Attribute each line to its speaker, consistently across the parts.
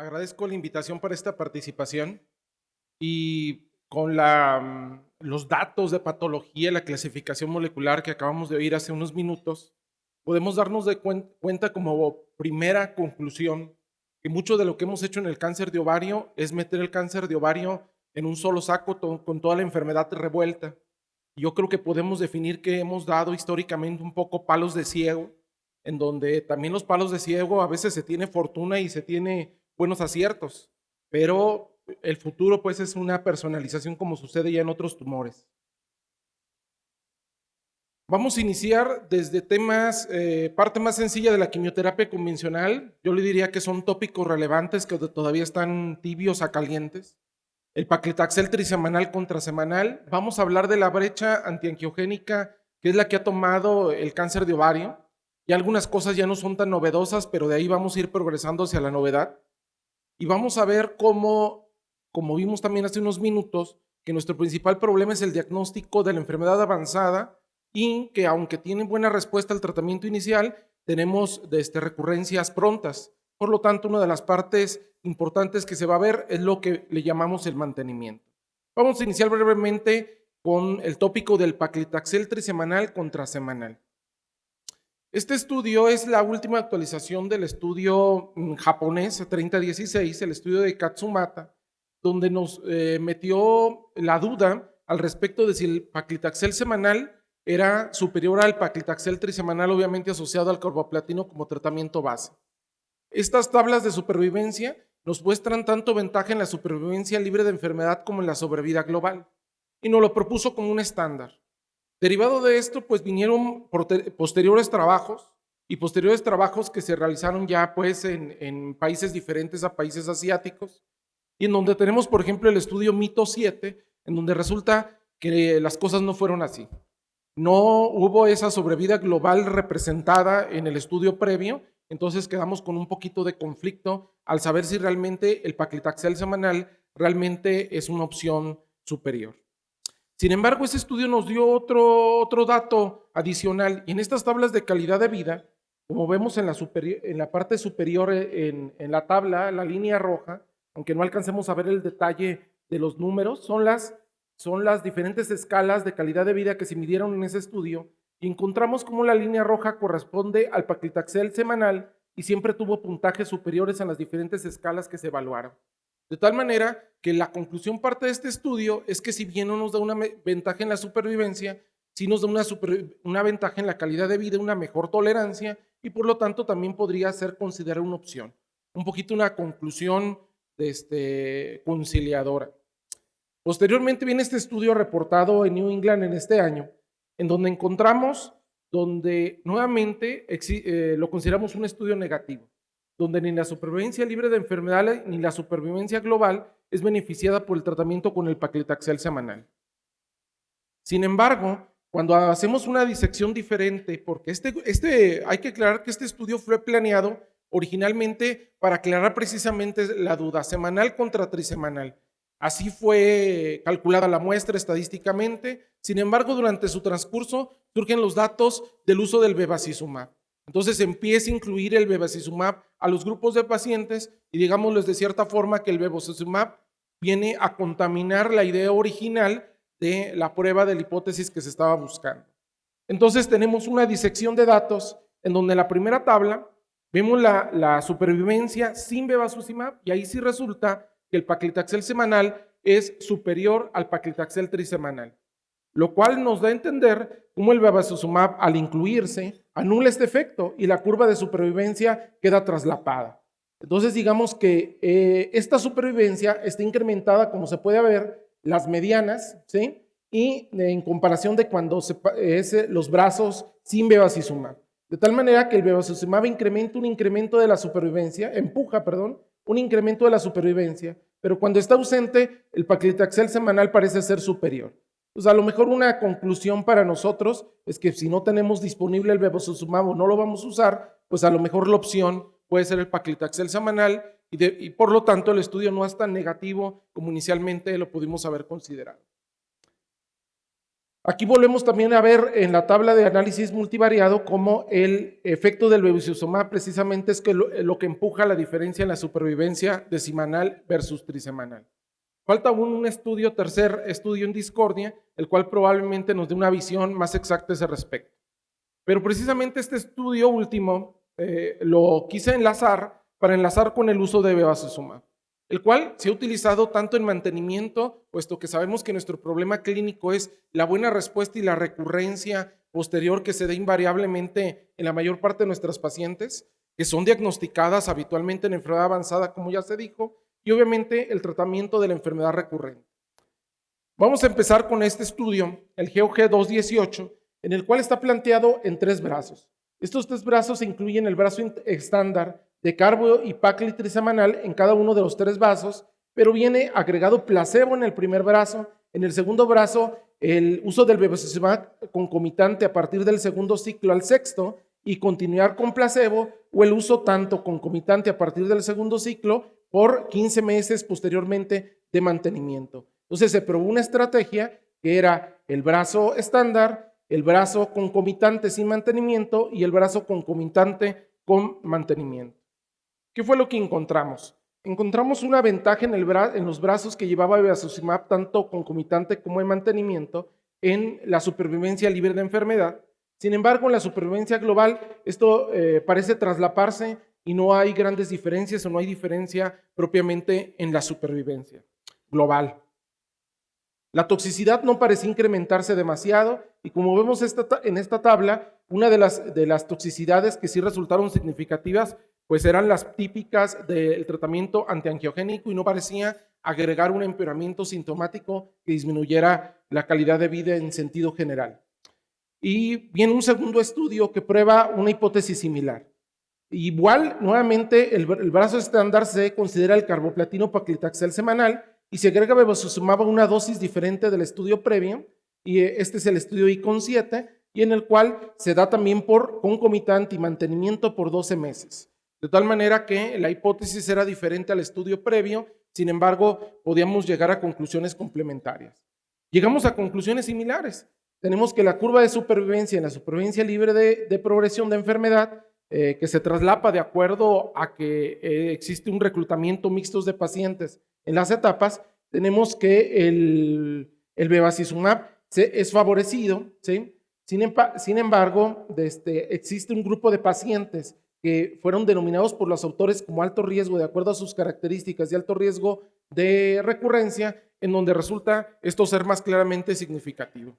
Speaker 1: Agradezco la invitación para esta participación y con los datos de patología, la clasificación molecular que acabamos de oír hace unos minutos, podemos darnos cuenta como primera conclusión que mucho de lo que hemos hecho en el cáncer de ovario es meter el cáncer de ovario en un solo saco con toda la enfermedad revuelta. Yo creo que podemos definir que hemos dado históricamente un poco palos de ciego, en donde también los palos de ciego a veces se tiene fortuna y se tiene buenos aciertos, pero el futuro pues es una personalización como sucede ya en otros tumores. Vamos a iniciar desde temas, parte más sencilla de la quimioterapia convencional. Yo le diría que son tópicos relevantes que todavía están tibios a calientes. El paclitaxel trisemanal contrasemanal. Vamos a hablar de la brecha antiangiogénica, que es la que ha tomado el cáncer de ovario. Y algunas cosas ya no son tan novedosas, pero de ahí vamos a ir progresando hacia la novedad. Y vamos a ver cómo, como vimos también hace unos minutos, que nuestro principal problema es el diagnóstico de la enfermedad avanzada y que aunque tiene buena respuesta al tratamiento inicial, tenemos recurrencias prontas. Por lo tanto, una de las partes importantes que se va a ver es lo que le llamamos el mantenimiento. Vamos a iniciar brevemente con el tópico del paclitaxel trisemanal contrasemanal. Este estudio es la última actualización del estudio japonés 3016, el estudio de Katsumata, donde nos metió la duda al respecto de si el paclitaxel semanal era superior al paclitaxel trisemanal, obviamente asociado al carboplatino como tratamiento base. Estas tablas de supervivencia nos muestran tanto ventaja en la supervivencia libre de enfermedad como en la sobrevida global, y nos lo propuso como un estándar. Derivado de esto, pues vinieron posteriores trabajos y posteriores trabajos que se realizaron ya pues en países diferentes a países asiáticos y en donde tenemos, por ejemplo, el estudio Mito 7, en donde resulta que las cosas no fueron así. No hubo esa sobrevida global representada en el estudio previo, entonces quedamos con un poquito de conflicto al saber si realmente el paclitaxel semanal realmente es una opción superior. Sin embargo, ese estudio nos dio otro dato adicional y en estas tablas de calidad de vida, como vemos en la parte superior en la tabla, la línea roja, aunque no alcancemos a ver el detalle de los números, son las diferentes escalas de calidad de vida que se midieron en ese estudio y encontramos cómo la línea roja corresponde al paclitaxel semanal y siempre tuvo puntajes superiores en las diferentes escalas que se evaluaron. De tal manera que la conclusión parte de este estudio es que si bien no nos da una ventaja en la supervivencia, sí nos da una ventaja en la calidad de vida, una mejor tolerancia y por lo tanto también podría ser considerada una opción. Un poquito una conclusión conciliadora. Posteriormente viene este estudio reportado en New England en este año, en donde encontramos, donde nuevamente lo consideramos un estudio negativo, donde ni la supervivencia libre de enfermedades ni la supervivencia global es beneficiada por el tratamiento con el paclitaxel semanal. Sin embargo, cuando hacemos una disección diferente, porque hay que aclarar que este estudio fue planeado originalmente para aclarar precisamente la duda semanal contra trisemanal. Así fue calculada la muestra estadísticamente. Sin embargo, durante su transcurso surgen los datos del uso del bevacizumab. Entonces empieza a incluir el bevacizumab a los grupos de pacientes y digámosles de cierta forma que el bevacizumab viene a contaminar la idea original de la prueba de la hipótesis que se estaba buscando. Entonces tenemos una disección de datos en donde en la primera tabla vemos la supervivencia sin bevacizumab y ahí sí resulta que el paclitaxel semanal es superior al paclitaxel trisemanal, lo cual nos da a entender cómo el bevacizumab al incluirse anula este efecto y la curva de supervivencia queda traslapada. Entonces digamos que esta supervivencia está incrementada, como se puede ver, las medianas, ¿sí? Y en comparación de cuando los brazos sin bevacizumab. De tal manera que el bevacizumab empuja, un incremento de la supervivencia, pero cuando está ausente, el paclitaxel semanal parece ser superior. Pues a lo mejor una conclusión para nosotros es que si no tenemos disponible el bevacizumab o no lo vamos a usar, pues a lo mejor la opción puede ser el paclitaxel semanal y por lo tanto el estudio no es tan negativo como inicialmente lo pudimos haber considerado. Aquí volvemos también a ver en la tabla de análisis multivariado cómo el efecto del bevacizumab precisamente es que lo que empuja la diferencia en la supervivencia decimanal versus trisemanal. Falta aún un estudio, tercer estudio en discordia, el cual probablemente nos dé una visión más exacta a ese respecto. Pero precisamente este estudio último lo quise enlazar para enlazar con el uso de bevacizumab, el cual se ha utilizado tanto en mantenimiento, puesto que sabemos que nuestro problema clínico es la buena respuesta y la recurrencia posterior que se da invariablemente en la mayor parte de nuestras pacientes, que son diagnosticadas habitualmente en enfermedad avanzada, como ya se dijo, y obviamente el tratamiento de la enfermedad recurrente. Vamos a empezar con este estudio, el GOG 218, en el cual está planteado en 3 brazos. Estos 3 brazos incluyen el brazo estándar de carbo y paclitaxel semanal en cada uno de los 3 vasos, pero viene agregado placebo en el primer brazo. En el segundo brazo, el uso del bevacizumab concomitante a partir del segundo ciclo al sexto y continuar con placebo, o el uso tanto concomitante a partir del segundo ciclo por 15 meses posteriormente de mantenimiento. Entonces se probó una estrategia que era el brazo estándar, el brazo concomitante sin mantenimiento y el brazo concomitante con mantenimiento. ¿Qué fue lo que encontramos? Encontramos una ventaja en los brazos que llevaba bevacizumab tanto concomitante como en mantenimiento en la supervivencia libre de enfermedad. Sin embargo, en la supervivencia global esto parece traslaparse y no hay grandes diferencias o no hay diferencia propiamente en la supervivencia global. La toxicidad no parecía incrementarse demasiado y como vemos en esta tabla, una de las toxicidades que sí resultaron significativas pues eran las típicas del tratamiento antiangiogénico y no parecía agregar un empeoramiento sintomático que disminuyera la calidad de vida en sentido general. Y viene un segundo estudio que prueba una hipótesis similar. Igual, nuevamente, el brazo estándar se considera el carboplatino paclitaxel semanal y se agrega bevacizumab a una dosis diferente del estudio previo, y este es el estudio ICON 7, y en el cual se da también por concomitante y mantenimiento por 12 meses. De tal manera que la hipótesis era diferente al estudio previo, sin embargo, podíamos llegar a conclusiones complementarias. Llegamos a conclusiones similares. Tenemos que la curva de supervivencia en la supervivencia libre de progresión de enfermedad, que se traslapa de acuerdo a que existe un reclutamiento mixto de pacientes en las etapas, tenemos que el bevacizumab es favorecido, ¿sí? Sin embargo, existe un grupo de pacientes que fueron denominados por los autores como alto riesgo de acuerdo a sus características y alto riesgo de recurrencia, en donde resulta esto ser más claramente significativo.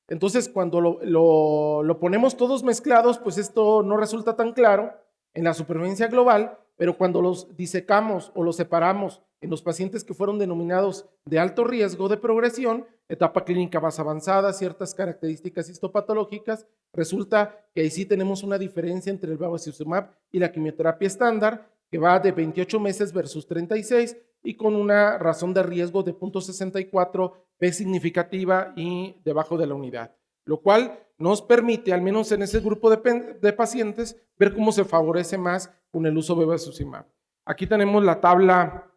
Speaker 1: Entonces, cuando lo ponemos todos mezclados, pues esto no resulta tan claro en la supervivencia global, pero cuando los disecamos o los separamos en los pacientes que fueron denominados de alto riesgo de progresión, etapa clínica más avanzada, ciertas características histopatológicas, resulta que ahí sí tenemos una diferencia entre el bevacizumab y la quimioterapia estándar, que va de 28 meses versus 36 y con una razón de riesgo de 0.64 P significativa y debajo de la unidad, lo cual nos permite, al menos en ese grupo de pacientes, ver cómo se favorece más con el uso de bevacizumab. Aquí tenemos la tabla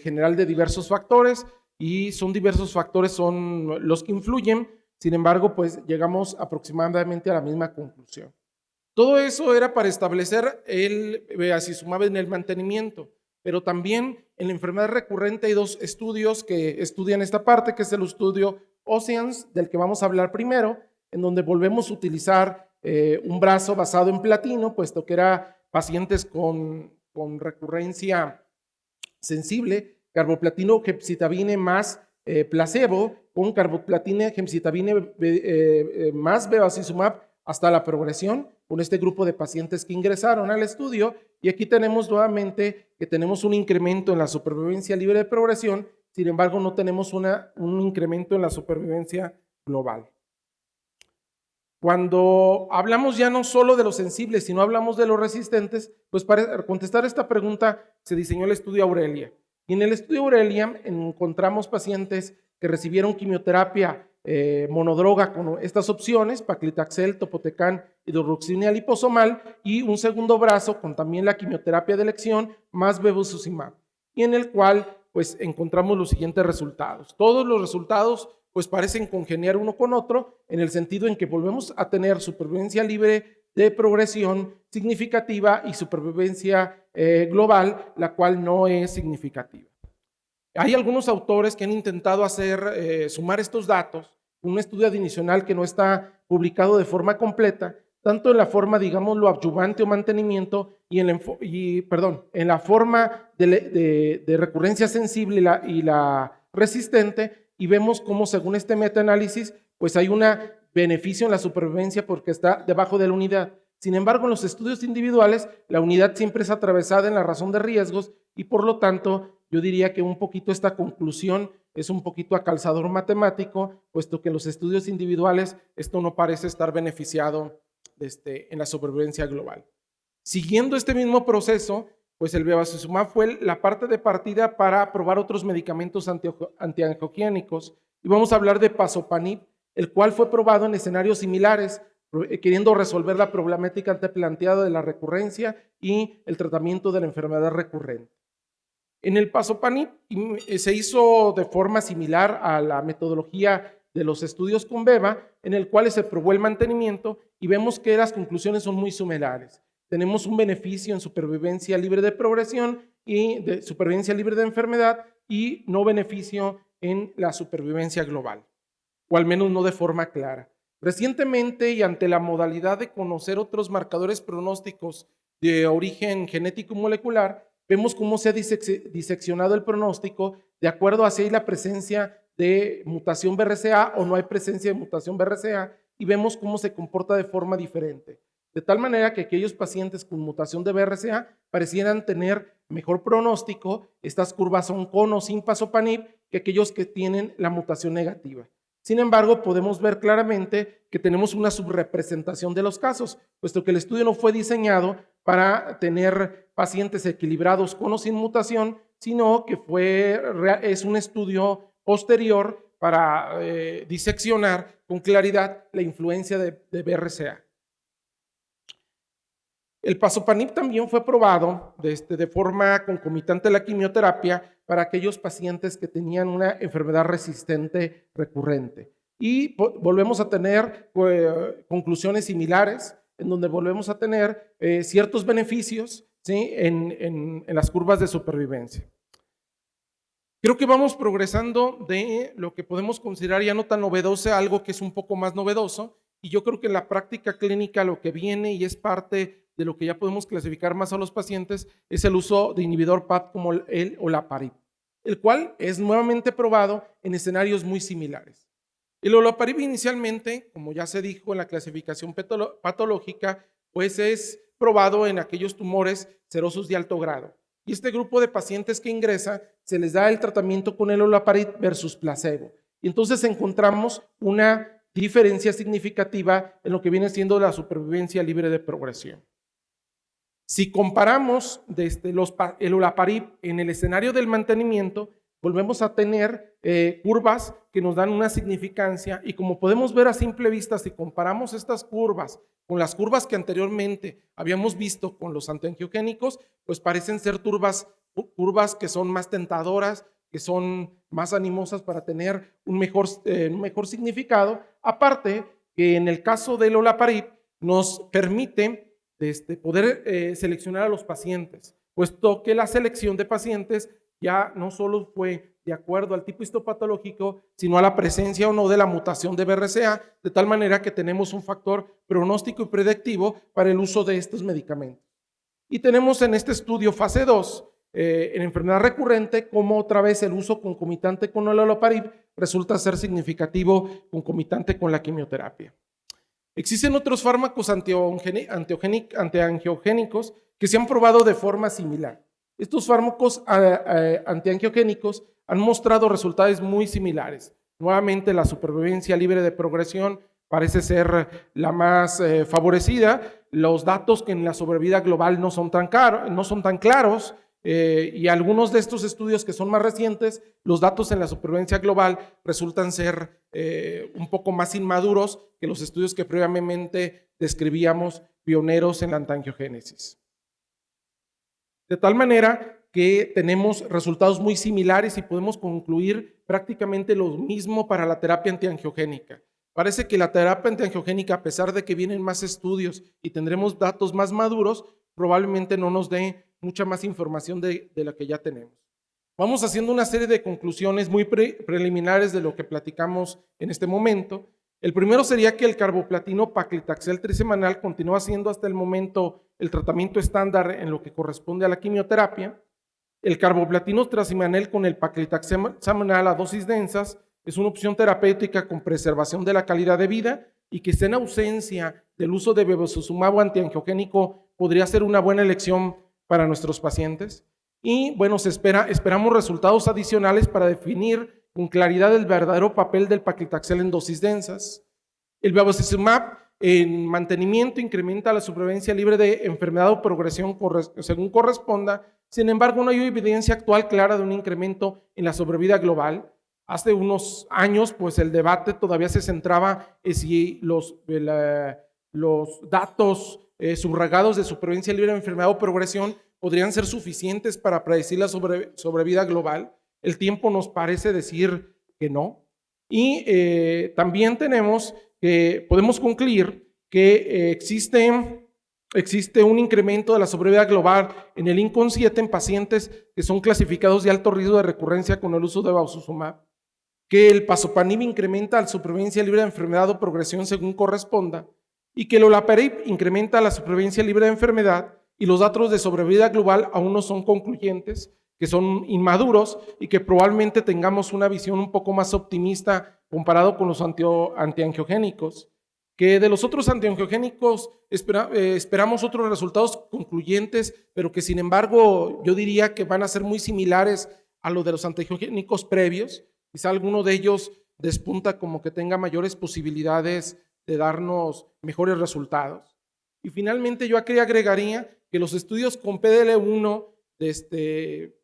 Speaker 1: general de diversos factores y son diversos factores, son los que influyen, sin embargo, pues llegamos aproximadamente a la misma conclusión. Todo eso era para establecer el bevacizumab en el mantenimiento, pero también en la enfermedad recurrente hay 2 estudios que estudian esta parte, que es el estudio Oceans, del que vamos a hablar primero, en donde volvemos a utilizar un brazo basado en platino, puesto que era pacientes con recurrencia sensible, carboplatino gemcitabine más placebo, con carboplatino gemcitabine más bevacizumab hasta la progresión, con este grupo de pacientes que ingresaron al estudio, y aquí tenemos nuevamente que tenemos un incremento en la supervivencia libre de progresión, sin embargo no tenemos un incremento en la supervivencia global. Cuando hablamos ya no solo de los sensibles, sino hablamos de los resistentes, pues para contestar esta pregunta se diseñó el estudio Aurelia. Y en el estudio Aurelia encontramos pacientes que recibieron quimioterapia monodroga con estas opciones, paclitaxel, topotecan, hidroxina liposomal, y un segundo brazo con también la quimioterapia de elección más bevacizumab, y en el cual pues encontramos los siguientes resultados. Todos los resultados pues parecen congeniar uno con otro, en el sentido en que volvemos a tener supervivencia libre de progresión significativa y supervivencia global, la cual no es significativa. Hay algunos autores que han intentado sumar estos datos, un estudio adicional que no está publicado de forma completa, tanto en la forma, digámoslo, adyuvante o mantenimiento en la forma de recurrencia sensible y la resistente, y vemos cómo según este metaanálisis, pues hay un beneficio en la supervivencia porque está debajo de la unidad. Sin embargo, en los estudios individuales, la unidad siempre es atravesada en la razón de riesgos y por lo tanto, yo diría que un poquito esta conclusión es un poquito a calzador matemático, puesto que en los estudios individuales esto no parece estar beneficiado en la supervivencia global. Siguiendo este mismo proceso, pues el bevacizumab fue la parte de partida para probar otros medicamentos antiangiogénicos y vamos a hablar de pazopanib, el cual fue probado en escenarios similares, queriendo resolver la problemática anteplanteada de la recurrencia y el tratamiento de la enfermedad recurrente. En el pazopanib se hizo de forma similar a la metodología de los estudios con beva, en el cual se probó el mantenimiento y vemos que las conclusiones son muy similares. Tenemos un beneficio en supervivencia libre de progresión y de supervivencia libre de enfermedad y no beneficio en la supervivencia global, o al menos no de forma clara. Recientemente y ante la modalidad de conocer otros marcadores pronósticos de origen genético molecular, vemos cómo se ha diseccionado el pronóstico de acuerdo a si hay la presencia de mutación BRCA o no hay presencia de mutación BRCA y vemos cómo se comporta de forma diferente. De tal manera que aquellos pacientes con mutación de BRCA parecieran tener mejor pronóstico, estas curvas son con o sin pazopanib, que aquellos que tienen la mutación negativa. Sin embargo, podemos ver claramente que tenemos una subrepresentación de los casos, puesto que el estudio no fue diseñado para tener pacientes equilibrados con o sin mutación, sino que es un estudio posterior para diseccionar con claridad la influencia de BRCA. El pazopanib también fue probado de forma concomitante a la quimioterapia para aquellos pacientes que tenían una enfermedad resistente recurrente. Y volvemos a tener conclusiones similares, en donde volvemos a tener ciertos beneficios, ¿sí?, en las curvas de supervivencia. Creo que vamos progresando de lo que podemos considerar ya no tan novedoso a algo que es un poco más novedoso, y yo creo que en la práctica clínica lo que viene y es parte de lo que ya podemos clasificar más a los pacientes es el uso de inhibidor PAP como el olaparib, el cual es nuevamente probado en escenarios muy similares. El olaparib inicialmente, como ya se dijo en la clasificación patológica, pues es probado en aquellos tumores serosos de alto grado. Y este grupo de pacientes que ingresa, se les da el tratamiento con el olaparib versus placebo. Y entonces encontramos una diferencia significativa en lo que viene siendo la supervivencia libre de progresión. Si comparamos el olaparib en el escenario del mantenimiento, volvemos a tener curvas que nos dan una significancia y como podemos ver a simple vista, si comparamos estas curvas con las curvas que anteriormente habíamos visto con los antiangiogénicos, pues parecen ser curvas que son más tentadoras, que son más animosas para tener un mejor significado. Aparte que en el caso del olaparib nos permite poder seleccionar a los pacientes, puesto que la selección de pacientes ya no solo fue de acuerdo al tipo histopatológico, sino a la presencia o no de la mutación de BRCA, de tal manera que tenemos un factor pronóstico y predictivo para el uso de estos medicamentos. Y tenemos en este estudio fase 2, en enfermedad recurrente, como otra vez el uso concomitante con el olaparib resulta ser significativo concomitante con la quimioterapia. Existen otros fármacos antiangiogénicos que se han probado de forma similar. Estos fármacos antiangiogénicos han mostrado resultados muy similares. Nuevamente, la supervivencia libre de progresión parece ser la más favorecida. Los datos que en la sobrevida global no son tan claros. Y algunos de estos estudios que son más recientes, los datos en la supervivencia global resultan ser un poco más inmaduros que los estudios que previamente describíamos pioneros en la antiangiogénesis. De tal manera que tenemos resultados muy similares y podemos concluir prácticamente lo mismo para la terapia antiangiogénica. Parece que la terapia antiangiogénica, a pesar de que vienen más estudios y tendremos datos más maduros, probablemente no nos dé mucha más información de la que ya tenemos. Vamos haciendo una serie de conclusiones muy preliminares de lo que platicamos en este momento. El primero sería que el carboplatino paclitaxel trisemanal continúa siendo hasta el momento el tratamiento estándar en lo que corresponde a la quimioterapia. El carboplatino trasimanel con el paclitaxel semanal a dosis densas es una opción terapéutica con preservación de la calidad de vida y que esté en ausencia del uso de bevacizumab antiangiogénico podría ser una buena elección para nuestros pacientes. Y bueno, esperamos resultados adicionales para definir con claridad el verdadero papel del paclitaxel en dosis densas. El bevacizumab en mantenimiento incrementa la supervivencia libre de enfermedad o progresión según corresponda. Sin embargo, no hay evidencia actual clara de un incremento en la sobrevida global. Hace unos años, pues el debate todavía se centraba en si los datos subragados de supervivencia libre de enfermedad o progresión podrían ser suficientes para predecir la sobrevida global. El tiempo nos parece decir que no. Y también podemos concluir que existe un incremento de la sobrevida global en el INCON 7 en pacientes que son clasificados de alto riesgo de recurrencia con el uso de bevacizumab, que el pazopanib incrementa la supervivencia libre de enfermedad o progresión según corresponda, y que el olaparib incrementa la supervivencia libre de enfermedad, y los datos de sobrevida global aún no son concluyentes, que son inmaduros y que probablemente tengamos una visión un poco más optimista comparado con los antiangiogénicos, que de los otros antiangiogénicos esperamos otros resultados concluyentes, pero que sin embargo yo diría que van a ser muy similares a los de los antiangiogénicos previos. Quizá alguno de ellos despunta como que tenga mayores posibilidades de darnos mejores resultados. Y finalmente yo aquí agregaría que los estudios con PDL1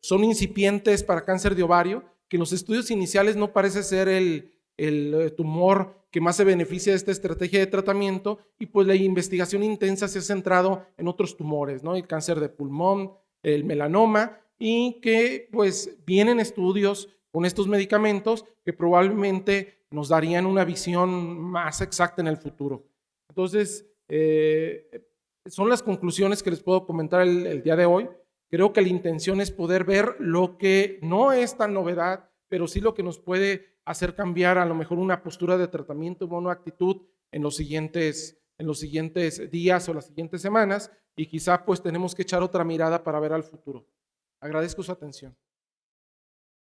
Speaker 1: son incipientes para cáncer de ovario, que en los estudios iniciales no parece ser el tumor que más se beneficia de esta estrategia de tratamiento, y pues la investigación intensa se ha centrado en otros tumores, ¿no? El cáncer de pulmón, el melanoma, y que pues vienen estudios con estos medicamentos que probablemente nos darían una visión más exacta en el futuro. Entonces, son las conclusiones que les puedo comentar el día de hoy. Creo que la intención es poder ver lo que no es tan novedad, pero sí lo que nos puede hacer cambiar a lo mejor una postura de tratamiento o una actitud en los siguientes días o las siguientes semanas, y quizá pues tenemos que echar otra mirada para ver al futuro. Agradezco su atención.